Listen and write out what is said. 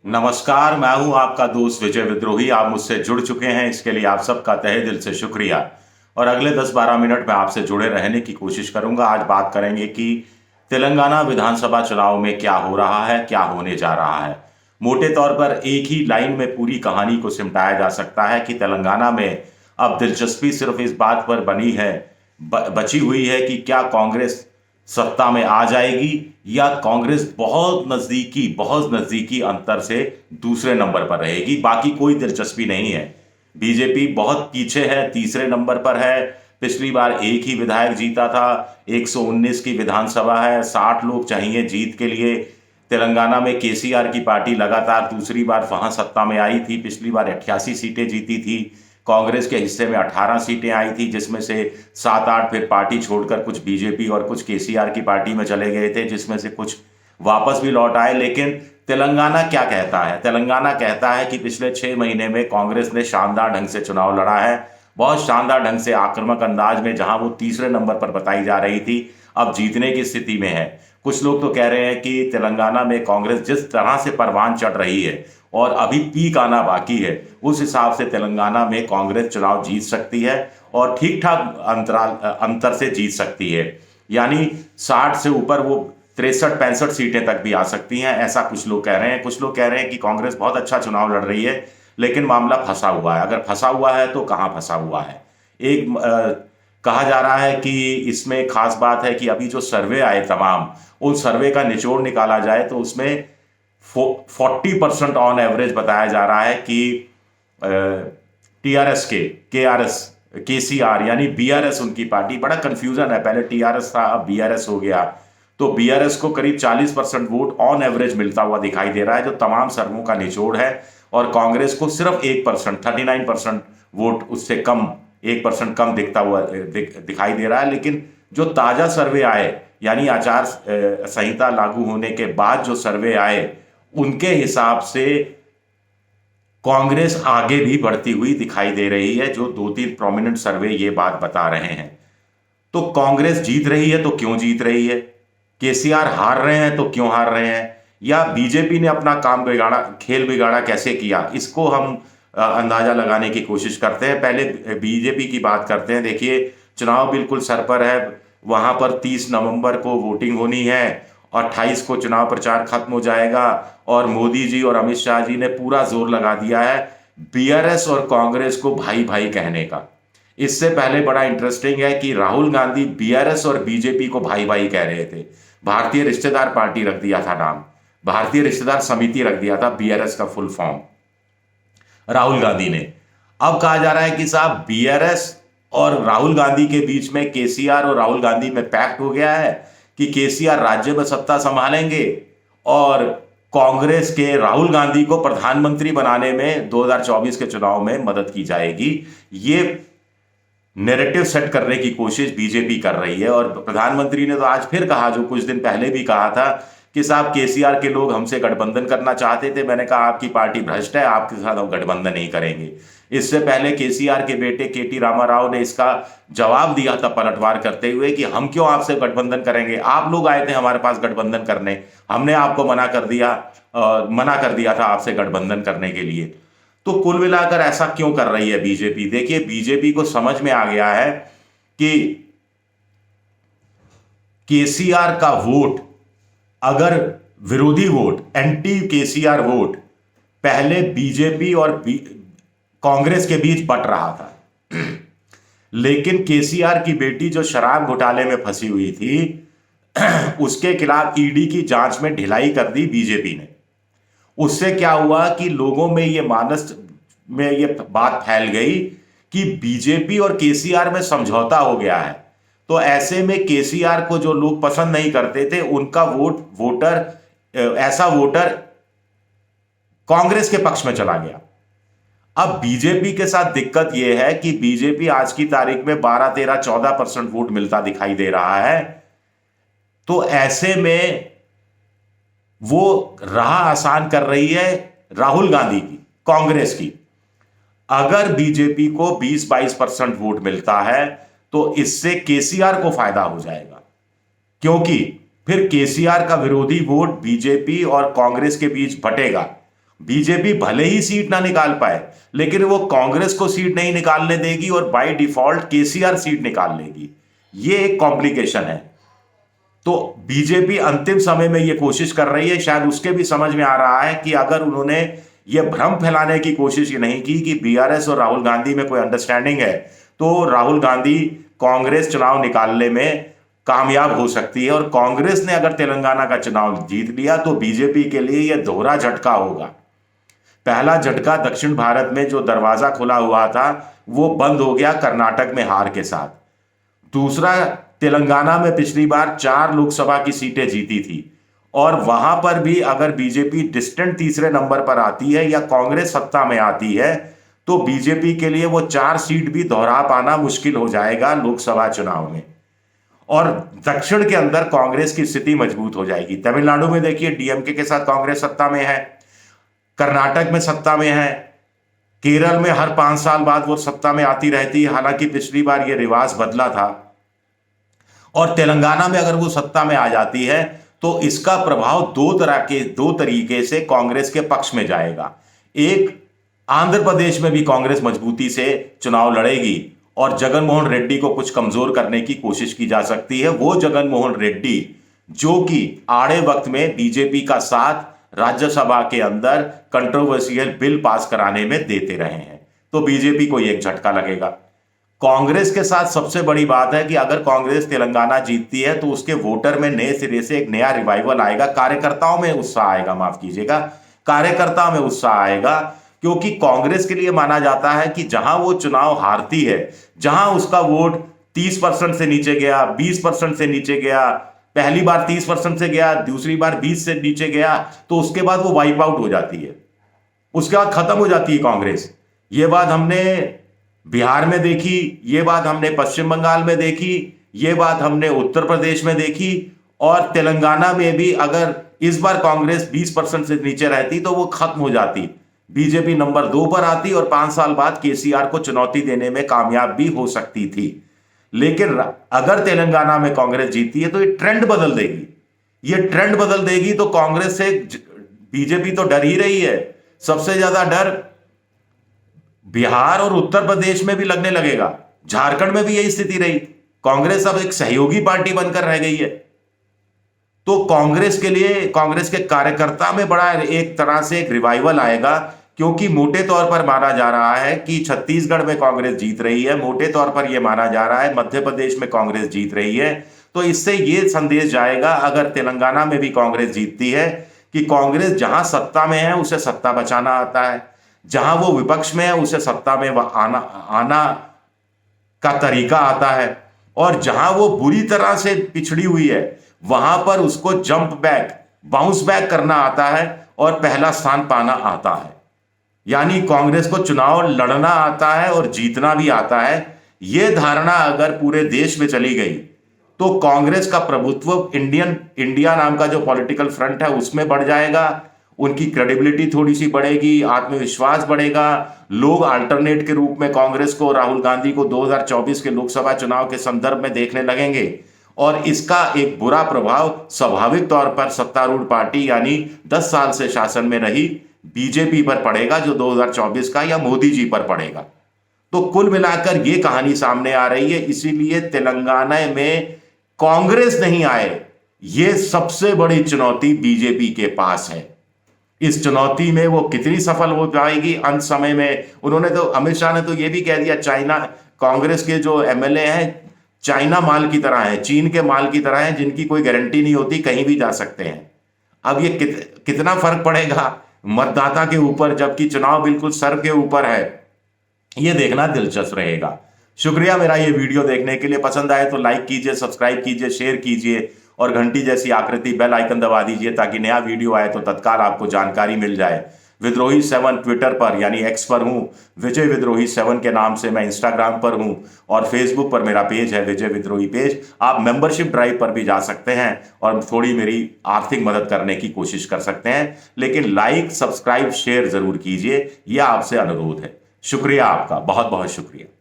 नमस्कार, मैं हूं आपका दोस्त विजय विद्रोही। आप मुझसे जुड़ चुके हैं, इसके लिए आप सबका तहे दिल से शुक्रिया। और अगले 10-12 मिनट में आपसे जुड़े रहने की कोशिश करूंगा। आज बात करेंगे कि तेलंगाना विधानसभा चुनाव में क्या हो रहा है, क्या होने जा रहा है। मोटे तौर पर एक ही लाइन में पूरी कहानी को सिमटाया जा सकता है कि तेलंगाना में अब दिलचस्पी सिर्फ इस बात पर बनी है, बची हुई है कि क्या कांग्रेस सत्ता में आ जाएगी या कांग्रेस बहुत नजदीकी अंतर से दूसरे नंबर पर रहेगी। बाकी कोई दिलचस्पी नहीं है। बीजेपी बहुत पीछे है, तीसरे नंबर पर है। पिछली बार एक ही विधायक जीता था। 119 की विधानसभा है, 60 लोग चाहिए जीत के लिए। तेलंगाना में केसीआर की पार्टी लगातार दूसरी बार वहां सत्ता में आई थी। पिछली बार 88 सीटें जीती थी। कांग्रेस के हिस्से में 18 सीटें आई थी, जिसमें से 7-8 फिर पार्टी छोड़कर कुछ बीजेपी और कुछ केसीआर की पार्टी में चले गए थे, जिसमें से कुछ वापस भी लौट आए। लेकिन तेलंगाना क्या कहता है? तेलंगाना कहता है कि पिछले 6 महीने में कांग्रेस ने शानदार ढंग से चुनाव लड़ा है, बहुत शानदार ढंग से, आक्रामक अंदाज में। जहां वो तीसरे नंबर पर बताई जा रही थी, अब जीतने की स्थिति में है। कुछ लोग तो कह रहे हैं कि तेलंगाना में कांग्रेस जिस तरह से परवान चढ़ रही है और अभी पीक आना बाकी है, उस हिसाब से तेलंगाना में कांग्रेस चुनाव जीत सकती है और ठीक ठाक अंतर से जीत सकती है। यानी 60 से ऊपर वो 63-65 सीटें तक भी आ सकती हैं, ऐसा कुछ लोग कह रहे हैं। कुछ लोग कह रहे हैं कि कांग्रेस बहुत अच्छा चुनाव लड़ रही है, लेकिन मामला फंसा हुआ है। अगर फंसा हुआ है तो कहाँ फंसा हुआ है? एक कहा जा रहा है कि इसमें खास बात है कि अभी जो सर्वे आए तमाम, उन सर्वे का निचोड़ निकाला जाए तो उसमें 40% ऑन एवरेज बताया जा रहा है कि टीआरएस केआरएस केसीआर यानी बीआरएस उनकी पार्टी, बड़ा कंफ्यूजन है। पहले टीआरएस था, अब बीआरएस हो गया। तो बीआरएस को करीब 40% वोट ऑन एवरेज मिलता हुआ दिखाई दे रहा है, जो तमाम सर्वों का निचोड़ है। और कांग्रेस को सिर्फ 1%, 39% वोट उससे कम, 1% कम दिखता हुआ दिखाई दे रहा है। लेकिन जो ताजा सर्वे आए, यानी आचार संहिता लागू होने के बाद जो सर्वे आए, उनके हिसाब से कांग्रेस आगे भी बढ़ती हुई दिखाई दे रही है। जो 2-3 प्रोमिनेंट सर्वे ये बात बता रहे हैं। तो कांग्रेस जीत रही है तो क्यों जीत रही है? केसीआर हार रहे हैं तो क्यों हार रहे हैं? या बीजेपी ने अपना काम बिगाड़ा, खेल बिगाड़ा कैसे किया? इसको हम अंदाजा लगाने की कोशिश करते हैं। पहले बीजेपी की बात करते हैं। देखिए, चुनाव बिल्कुल सर पर है। वहां पर 30 नवंबर को वोटिंग होनी है, 28 को चुनाव प्रचार खत्म हो जाएगा। और मोदी जी और अमित शाह जी ने पूरा जोर लगा दिया है बीआरएस और कांग्रेस को भाई भाई कहने का। इससे पहले बड़ा इंटरेस्टिंग है कि राहुल गांधी बीआरएस और बीजेपी को भाई भाई कह रहे थे। भारतीय रिश्तेदार पार्टी रख दिया था नाम, भारतीय रिश्तेदार समिति रख दिया था बीआरएस का फुल फॉर्म राहुल गांधी ने। अब कहा जा रहा है कि साहब बीआरएस और राहुल गांधी के बीच में, केसीआर और राहुल गांधी में पैक्ट हो गया है कि केसीआर राज्य में सत्ता संभालेंगे और कांग्रेस के राहुल गांधी को प्रधानमंत्री बनाने में 2024 के चुनाव में मदद की जाएगी। ये नैरेटिव सेट करने की कोशिश बीजेपी कर रही है। और प्रधानमंत्री ने तो आज फिर कहा, जो कुछ दिन पहले भी कहा था, कि साहब केसीआर के लोग हमसे गठबंधन करना चाहते थे। मैंने कहा आपकी पार्टी भ्रष्ट है, आपके साथ हम गठबंधन नहीं करेंगे। इससे पहले केसीआर के बेटे केटी रामाराव ने इसका जवाब दिया था पलटवार करते हुए कि हम क्यों आपसे गठबंधन करेंगे, आप लोग आए थे हमारे पास गठबंधन करने, हमने आपको मना कर दिया था आपसे गठबंधन करने के लिए। तो कुल मिलाकर ऐसा क्यों कर रही है बीजेपी? देखिए, बीजेपी को समझ में आ गया है कि केसीआर का वोट, अगर विरोधी वोट, एंटी केसीआर वोट पहले बीजेपी और कांग्रेस के बीच बट रहा था, लेकिन केसीआर की बेटी जो शराब घोटाले में फंसी हुई थी, उसके खिलाफ ईडी की जांच में ढिलाई कर दी बीजेपी ने। उससे क्या हुआ कि लोगों में ये मानस में ये बात फैल गई कि बीजेपी और केसीआर में समझौता हो गया है। तो ऐसे में केसीआर को जो लोग पसंद नहीं करते थे, उनका ऐसा वोटर कांग्रेस के पक्ष में चला गया। अब बीजेपी के साथ दिक्कत यह है कि बीजेपी आज की तारीख में 12, 13, 14% वोट मिलता दिखाई दे रहा है। तो ऐसे में वो राह आसान कर रही है राहुल गांधी की, कांग्रेस की। अगर बीजेपी को 20-22% वोट मिलता है तो इससे केसीआर को फायदा हो जाएगा, क्योंकि फिर केसीआर का विरोधी वोट बीजेपी और कांग्रेस के बीच बटेगा। बीजेपी भले ही सीट ना निकाल पाए, लेकिन वो कांग्रेस को सीट नहीं निकालने देगी और बाय डिफॉल्ट केसीआर सीट निकाल लेगी। ये एक कॉम्प्लिकेशन है। तो बीजेपी अंतिम समय में ये कोशिश कर रही है, शायद उसके भी समझ में आ रहा है कि अगर उन्होंने ये भ्रम फैलाने की कोशिश ही नहीं की कि बीआरएस और राहुल गांधी में कोई अंडरस्टैंडिंग है, तो राहुल गांधी कांग्रेस चुनाव निकालने में कामयाब हो सकती है। और कांग्रेस ने अगर तेलंगाना का चुनाव जीत लिया तो बीजेपी के लिए यह दोहरा झटका होगा। पहला झटका दक्षिण भारत में जो दरवाजा खुला हुआ था वो बंद हो गया कर्नाटक में हार के साथ। दूसरा, तेलंगाना में पिछली बार 4 लोकसभा की सीटें जीती थी और वहां पर भी अगर बीजेपी डिस्टेंट तीसरे नंबर पर आती है या कांग्रेस सत्ता में आती है तो बीजेपी के लिए वो 4 सीट भी दोहरा पाना मुश्किल हो जाएगा लोकसभा चुनाव में। और दक्षिण के अंदर कांग्रेस की स्थिति मजबूत हो जाएगी। तमिलनाडु में देखिए डीएमके के साथ कांग्रेस सत्ता में है, कर्नाटक में सत्ता में है, केरल में हर 5 साल बाद वो सत्ता में आती रहती है, हालांकि पिछली बार ये रिवाज बदला था। और तेलंगाना में अगर वो सत्ता में आ जाती है तो इसका प्रभाव दो तरीके से कांग्रेस के पक्ष में जाएगा। एक, आंध्र प्रदेश में भी कांग्रेस मजबूती से चुनाव लड़ेगी और जगन मोहन रेड्डी को कुछ कमजोर करने की कोशिश की जा सकती है। वो जगन मोहन रेड्डी जो कि आड़े वक्त में बीजेपी का साथ राज्यसभा के अंदर कंट्रोवर्शियल बिल पास कराने में देते रहे हैं, तो बीजेपी को एक झटका लगेगा। कांग्रेस के साथ सबसे बड़ी बात है कि अगर कांग्रेस तेलंगाना जीतती है तो उसके वोटर में नए सिरे से एक नया रिवाइवल आएगा, कार्यकर्ताओं में उत्साह आएगा, माफ कीजिएगा, कार्यकर्ताओं में उत्साह आएगा। क्योंकि कांग्रेस के लिए माना जाता है कि जहां वो चुनाव हारती है, जहां उसका वोट 30% से नीचे गया, 20% से नीचे गया, पहली बार 30% से गया, दूसरी बार 20 से नीचे गया, तो उसके बाद वो वाइप आउट हो जाती है, उसके बाद खत्म हो जाती है कांग्रेस। ये बात हमने बिहार में देखी, ये बात हमने पश्चिम बंगाल में देखी, ये बात हमने उत्तर प्रदेश में देखी और तेलंगाना में भी अगर इस बार कांग्रेस 20% से नीचे रहती तो वो खत्म हो जाती, बीजेपी नंबर 2 पर आती और 5 साल बाद केसीआर को चुनौती देने में कामयाब भी हो सकती थी। लेकिन अगर तेलंगाना में कांग्रेस जीतती है तो ये ट्रेंड बदल देगी, ये ट्रेंड बदल देगी। तो कांग्रेस से बीजेपी तो डर ही रही है, सबसे ज्यादा डर बिहार और उत्तर प्रदेश में भी लगने लगेगा। झारखंड में भी यही स्थिति रही, कांग्रेस अब एक सहयोगी पार्टी बनकर रह गई है। तो कांग्रेस के लिए, कांग्रेस के कार्यकर्ता में बड़ा एक तरह से एक रिवाइवल आएगा, क्योंकि मोटे तौर पर माना जा रहा है कि छत्तीसगढ़ में कांग्रेस जीत रही है, मोटे तौर पर यह माना जा रहा है मध्य प्रदेश में कांग्रेस जीत रही है। तो इससे यह संदेश जाएगा अगर तेलंगाना में भी कांग्रेस जीतती है कि कांग्रेस जहां सत्ता में है उसे सत्ता बचाना आता है, जहां वो विपक्ष में है उसे सत्ता में आना का तरीका आता है, और जहां वो बुरी तरह से पिछड़ी हुई है वहां पर उसको जंप बैक, बाउंस बैक करना आता है और पहला स्थान पाना आता है। यानी कांग्रेस को चुनाव लड़ना आता है और जीतना भी आता है। यह धारणा अगर पूरे देश में चली गई तो कांग्रेस का प्रभुत्व इंडिया नाम का जो पॉलिटिकल फ्रंट है उसमें बढ़ जाएगा, उनकी क्रेडिबिलिटी थोड़ी सी बढ़ेगी, आत्मविश्वास बढ़ेगा, लोग अल्टरनेट के रूप में कांग्रेस को, राहुल गांधी को 2024 के लोकसभा चुनाव के संदर्भ में देखने लगेंगे। और इसका एक बुरा प्रभाव स्वाभाविक तौर पर सत्तारूढ़ पार्टी यानी 10 साल से शासन में रही बीजेपी पर पड़ेगा, जो 2024 का, या मोदी जी पर पड़ेगा। तो कुल मिलाकर ये कहानी सामने आ रही है। इसीलिए तेलंगाना में कांग्रेस नहीं आए, ये सबसे बड़ी चुनौती बीजेपी के पास है। इस चुनौती में वो कितनी सफल हो जाएगी अंत समय में, उन्होंने तो, अमित शाह ने तो ये भी कह दिया, चाइना, कांग्रेस के जो एमएलए हैं चाइना माल की तरह है, चीन के माल की तरह है, जिनकी कोई गारंटी नहीं होती, कहीं भी जा सकते हैं। अब ये कितना फर्क पड़ेगा मतदाता के ऊपर, जबकि चुनाव बिल्कुल सर के ऊपर है, ये देखना दिलचस्प रहेगा। शुक्रिया मेरा ये वीडियो देखने के लिए। पसंद आए तो लाइक कीजिए, सब्सक्राइब कीजिए, शेयर कीजिए और घंटी जैसी आकृति बेल आइकन दबा दीजिए ताकि नया वीडियो आए तो तत्काल आपको जानकारी मिल जाए। विद्रोही 7 ट्विटर पर यानी एक्स पर हूं, विजय विद्रोही 7 के नाम से मैं इंस्टाग्राम पर हूं और फेसबुक पर मेरा पेज है विजय विद्रोही पेज। आप मेंबरशिप ड्राइव पर भी जा सकते हैं और थोड़ी मेरी आर्थिक मदद करने की कोशिश कर सकते हैं, लेकिन लाइक, सब्सक्राइब, शेयर जरूर कीजिए, यह आपसे अनुरोध है। शुक्रिया आपका, बहुत बहुत शुक्रिया।